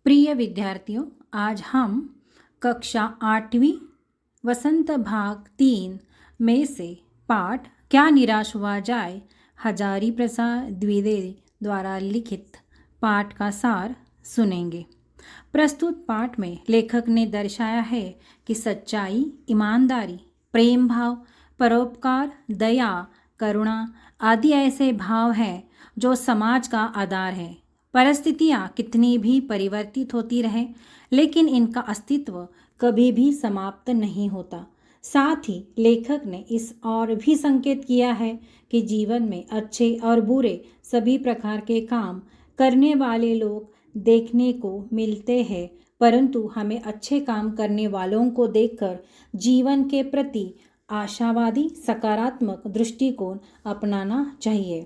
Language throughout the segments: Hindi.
प्रिय विद्यार्थियों, आज हम कक्षा 8वीं वसंत भाग 3 में से पाठ क्या निराश हुआ जाए हजारी प्रसाद द्विवेदी द्वारा लिखित पाठ का सार सुनेंगे। प्रस्तुत पाठ में लेखक ने दर्शाया है कि सच्चाई, ईमानदारी, प्रेम भाव, परोपकार, दया, करुणा आदि ऐसे भाव हैं जो समाज का आधार है। परिस्थितियाँ कितनी भी परिवर्तित होती रहें, लेकिन इनका अस्तित्व कभी भी समाप्त नहीं होता। साथ ही लेखक ने इस और भी संकेत किया है कि जीवन में अच्छे और बुरे सभी प्रकार के काम करने वाले लोग देखने को मिलते हैं, परंतु हमें अच्छे काम करने वालों को देखकर जीवन के प्रति आशावादी सकारात्मक दृष्टिकोण अपनाना चाहिए।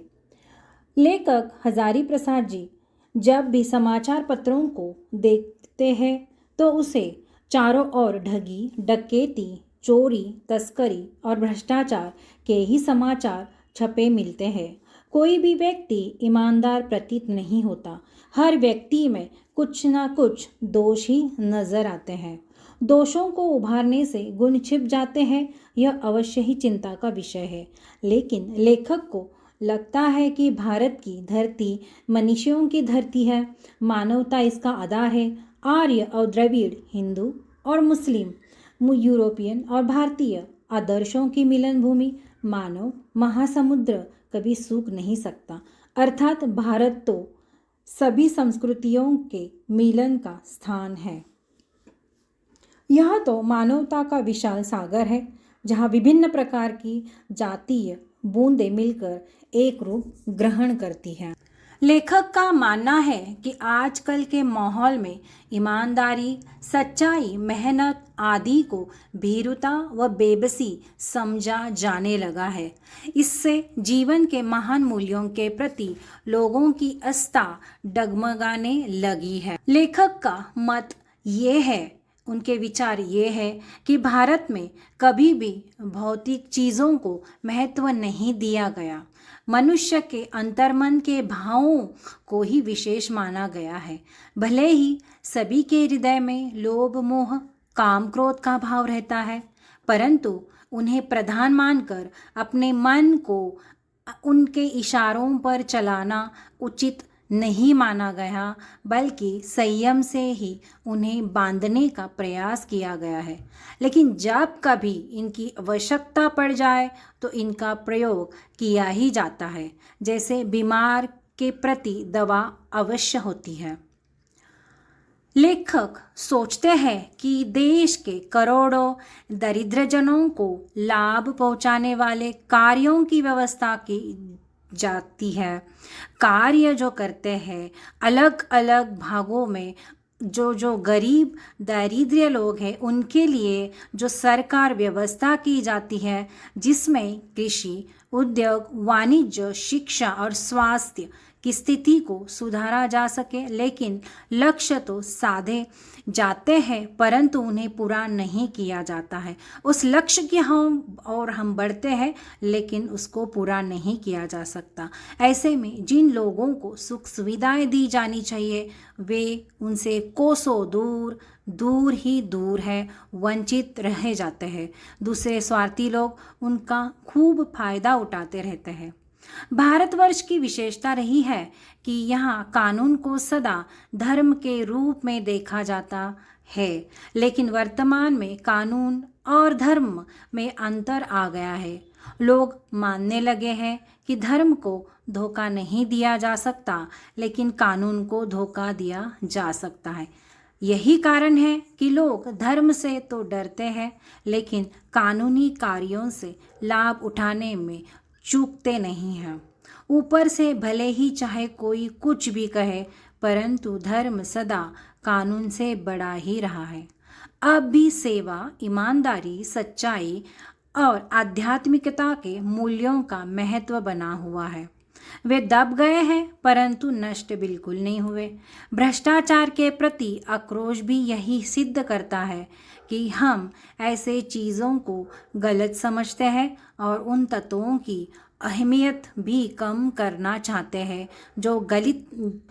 लेखक हजारी प्रसाद जी जब भी समाचार पत्रों को देखते हैं तो उसे चारों ओर ठगी, डकैती, चोरी, तस्करी और भ्रष्टाचार के ही समाचार छपे मिलते हैं। कोई भी व्यक्ति ईमानदार प्रतीत नहीं होता। हर व्यक्ति में कुछ ना कुछ दोष ही नजर आते हैं। दोषों को उभारने से गुण छिप जाते हैं, यह अवश्य ही चिंता का विषय है। लेकिन लेखक को लगता है कि भारत की धरती मनुष्यों की धरती है, मानवता इसका आधार है। आर्य और द्रविड़, हिंदू और मुस्लिम, यूरोपियन और भारतीय आदर्शों की मिलन भूमि, मानव महासमुद्र कभी सूख नहीं सकता। अर्थात भारत तो सभी संस्कृतियों के मिलन का स्थान है। यह तो मानवता का विशाल सागर है, जहाँ विभिन्न प्रकार की जातीय बूंदें मिलकर एक रूप ग्रहण करती हैं। लेखक का मानना है कि आजकल के माहौल में ईमानदारी, सच्चाई, मेहनत आदि को भीरुता व बेबसी समझा जाने लगा है। इससे जीवन के महान मूल्यों के प्रति लोगों की आस्था डगमगाने लगी है। लेखक का मत ये है, उनके विचार ये है कि भारत में कभी भी भौतिक चीज़ों को महत्व नहीं दिया गया। मनुष्य के अंतर्मन के भावों को ही विशेष माना गया है। भले ही सभी के हृदय में लोभ, मोह, काम, क्रोध का भाव रहता है, परंतु उन्हें प्रधान मानकर अपने मन को उनके इशारों पर चलाना उचित नहीं माना गया, बल्कि संयम से ही उन्हें बांधने का प्रयास किया गया है। लेकिन जब कभी इनकी आवश्यकता पड़ जाए तो इनका प्रयोग किया ही जाता है, जैसे बीमार के प्रति दवा अवश्य होती है। लेखक सोचते हैं कि देश के करोड़ों दरिद्रजनों को लाभ पहुंचाने वाले कार्यों की व्यवस्था की जाती है। कार्य जो करते हैं अलग अलग भागों में, जो गरीब दरिद्र लोग हैं उनके लिए जो सरकार व्यवस्था की जाती है, जिसमें कृषि, उद्योग, वाणिज्य, शिक्षा और स्वास्थ्य की स्थिति को सुधारा जा सके। लेकिन लक्ष्य तो साधे जाते हैं, परंतु उन्हें पूरा नहीं किया जाता है। उस लक्ष्य की हम बढ़ते हैं, लेकिन उसको पूरा नहीं किया जा सकता। ऐसे में जिन लोगों को सुख सुविधाएं दी जानी चाहिए, वे उनसे कोसों दूर दूर ही दूर है, वंचित रह जाते हैं। दूसरे स्वार्थी लोग उनका खूब फायदा उठाते रहते हैं। भारतवर्ष की विशेषता रही है कि यहाँ कानून को सदा धर्म के रूप में देखा जाता है, लेकिन वर्तमान में कानून और धर्म में अंतर आ गया है। लोग मानने लगे हैं कि धर्म को धोखा नहीं दिया जा सकता, लेकिन कानून को धोखा दिया जा सकता है। यही कारण है कि लोग धर्म से तो डरते हैं, लेकिन कानूनी कार्यों से लाभ उठाने में चूकते नहीं हैं। ऊपर से भले ही चाहे कोई कुछ भी कहे, परंतु धर्म सदा कानून से बड़ा ही रहा है। अब भी सेवा, ईमानदारी, सच्चाई और आध्यात्मिकता के मूल्यों का महत्व बना हुआ है। वे दब गए हैं, परंतु नष्ट बिल्कुल नहीं हुए। भ्रष्टाचार के प्रति आक्रोश भी यही सिद्ध करता है कि हम ऐसे चीज़ों को गलत समझते हैं और उन तत्वों की अहमियत भी कम करना चाहते हैं जो गलत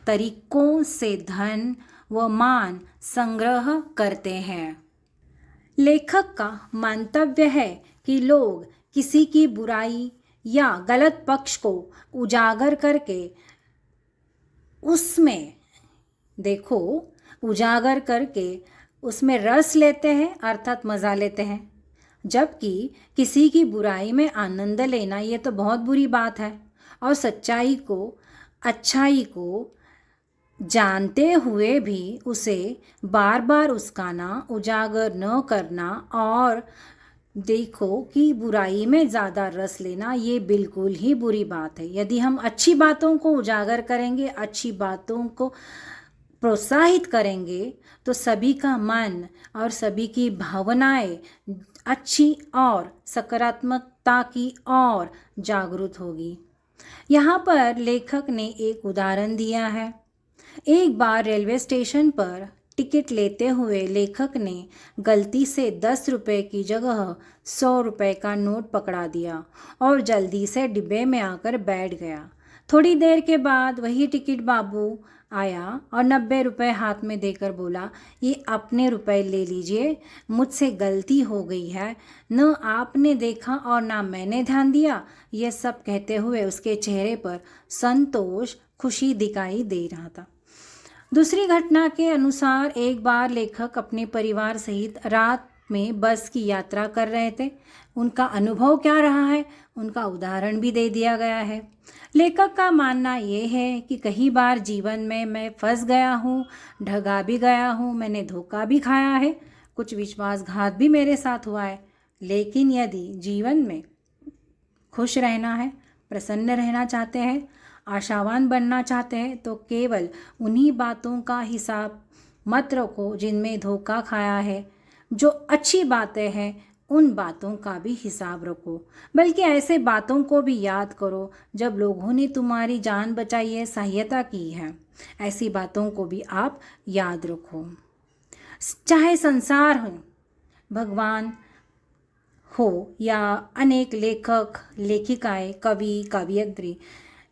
तरीकों से धन व मान संग्रह करते हैं। लेखक का मंतव्य है कि लोग किसी की बुराई या गलत पक्ष को उजागर करके उसमें रस लेते हैं, अर्थात मज़ा लेते हैं। जबकि किसी की बुराई में आनंद लेना ये तो बहुत बुरी बात है। और सच्चाई को, अच्छाई को जानते हुए भी उसे बार बार उस्काना, उजागर न करना और देखो कि बुराई में ज़्यादा रस लेना, ये बिल्कुल ही बुरी बात है। यदि हम अच्छी बातों को उजागर करेंगे, अच्छी बातों को प्रोत्साहित करेंगे, तो सभी का मन और सभी की भावनाएं अच्छी और सकारात्मकता की ओर जागरूक होगी। यहाँ पर लेखक ने एक उदाहरण दिया है। एक बार रेलवे स्टेशन पर टिकट लेते हुए लेखक ने गलती से 10 रुपये की जगह 100 रुपये का नोट पकड़ा दिया और जल्दी से डिब्बे में आकर बैठ गया। थोड़ी देर के बाद वही टिकट बाबू आया और 90 रुपये हाथ में देकर बोला, ये अपने रुपए ले लीजिए, मुझसे गलती हो गई है, न आपने देखा और ना मैंने ध्यान दिया। यह सब कहते हुए उसके चेहरे पर संतोष, खुशी दिखाई दे रहा था। दूसरी घटना के अनुसार एक बार लेखक अपने परिवार सहित रात में बस की यात्रा कर रहे थे। उनका अनुभव क्या रहा है, उनका उदाहरण भी दे दिया गया है। लेखक का मानना ये है कि कई बार जीवन में मैं फंस गया हूँ, ढगा भी गया हूँ, मैंने धोखा भी खाया है, कुछ विश्वासघात भी मेरे साथ हुआ है। लेकिन यदि जीवन में खुश रहना है, प्रसन्न रहना चाहते हैं, आशावान बनना चाहते हैं, तो केवल उन्हीं बातों का हिसाब मत रखो जिनमें धोखा खाया है। जो अच्छी बातें हैं उन बातों का भी हिसाब रखो, बल्कि ऐसे बातों को भी याद करो जब लोगों ने तुम्हारी जान बचाई है, सहायता की है। ऐसी बातों को भी आप याद रखो। चाहे संसार हो, भगवान हो या अनेक लेखक, लेखिकाएं, कवि, काव्यत्री,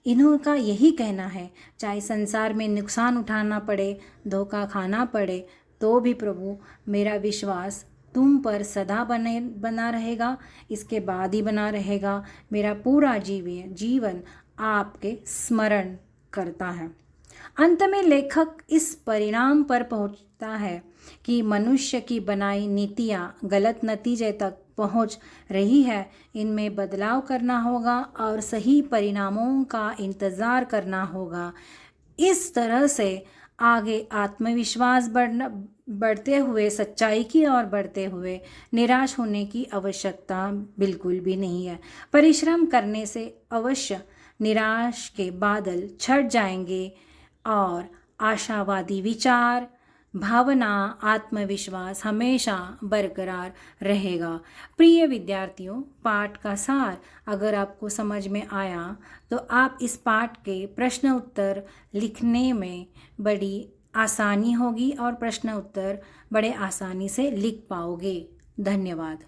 इन्हों यही कहना है, चाहे संसार में नुकसान उठाना पड़े, धोखा खाना पड़े, तो भी प्रभु मेरा विश्वास तुम पर सदा बना रहेगा, इसके बाद ही बना रहेगा। मेरा पूरा जीवन आपके स्मरण करता है। अंत में लेखक इस परिणाम पर पहुंचता है कि मनुष्य की बनाई नीतियां गलत नतीजे तक पहुंच रही है। इनमें बदलाव करना होगा और सही परिणामों का इंतज़ार करना होगा। इस तरह से आगे आत्मविश्वास बढ़ते हुए, सच्चाई की ओर बढ़ते हुए निराश होने की आवश्यकता बिल्कुल भी नहीं है। परिश्रम करने से अवश्य निराश के बादल छट जाएंगे और आशावादी विचार, भावना, आत्मविश्वास हमेशा बरकरार रहेगा। प्रिय विद्यार्थियों, पाठ का सार अगर आपको समझ में आया तो आप इस पाठ के प्रश्न उत्तर लिखने में बड़ी आसानी होगी और प्रश्न उत्तर बड़े आसानी से लिख पाओगे। धन्यवाद।